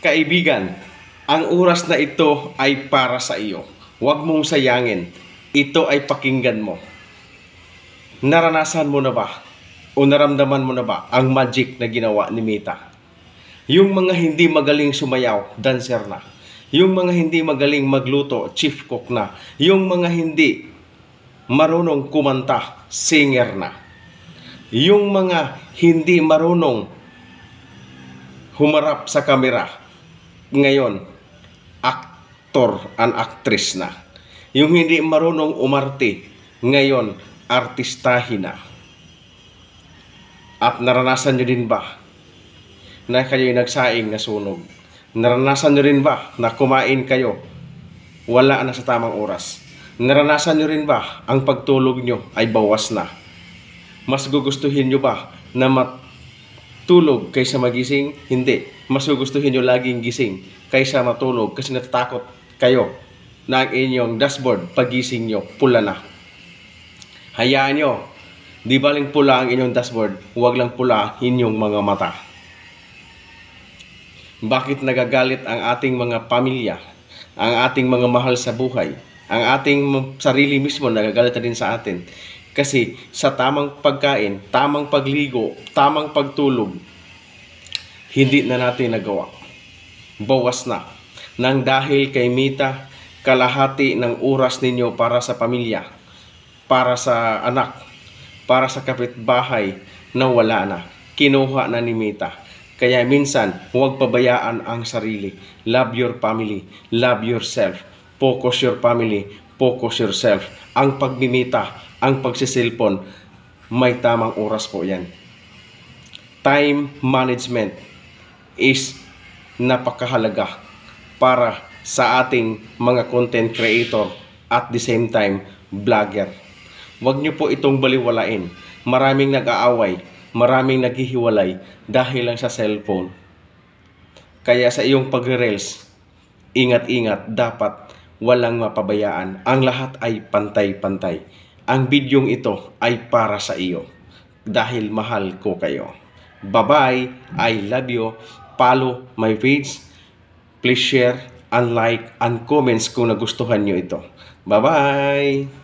Kaibigan, ang oras na ito ay para sa iyo. Huwag mong sayangin. Ito ay pakinggan mo. Naranasan mo na ba o naramdaman mo na ba ang magic na ginawa ni Mita? Yung mga hindi magaling sumayaw, dancer na. Yung mga hindi magaling magluto, chief cook na. Yung mga hindi marunong kumanta, singer na. Yung mga hindi marunong humarap sa kamera, ngayon, aktor and actress na. Yung hindi marunong umarte, ngayon, artistahin na. At naranasan nyo din ba na kayo'y nagsaing na sunog? Naranasan nyo rin ba na kumain kayo, wala na sa tamang oras? Naranasan nyo rin ba ang pagtulog nyo ay bawas na? Mas gugustuhin nyo ba na matulog kaysa magising? Hindi. Mas gugustuhin nyo laging gising kaysa matulog kasi natatakot kayo na ang inyong dashboard pagising nyo pula na. Hayaan nyo, di baling pula ang inyong dashboard, huwag lang pula ang inyong mga mata. Bakit nagagalit ang ating mga pamilya, ang ating mga mahal sa buhay, ang ating sarili mismo nagagalit na din sa atin? Kasi sa tamang pagkain, tamang pagligo, tamang pagtulog, hindi na natin nagawa. Bawas na. Nang dahil kay Mita, kalahati ng oras ninyo para sa pamilya, para sa anak, para sa kapitbahay na wala na. Kinuha na ni Mita. Kaya minsan, huwag pabayaan ang sarili. Love your family. Love yourself. Focus your family. Focus yourself. Ang pagmimita, ang pagsisilpon, may tamang oras po yan. Time management is napakahalaga para sa ating mga content creator at the same time vlogger. Huwag nyo po itong baliwalain. Maraming nag-aaway, maraming naghihiwalay dahil lang sa cellphone. Kaya sa iyong pagre-reels, ingat-ingat, dapat walang mapabayaan. Ang lahat ay pantay-pantay. Ang bidyong ito ay para sa iyo dahil mahal ko kayo. Bye-bye. I love you. Follow my page. Please share and like and comments kung nagustuhan nyo ito. Bye-bye.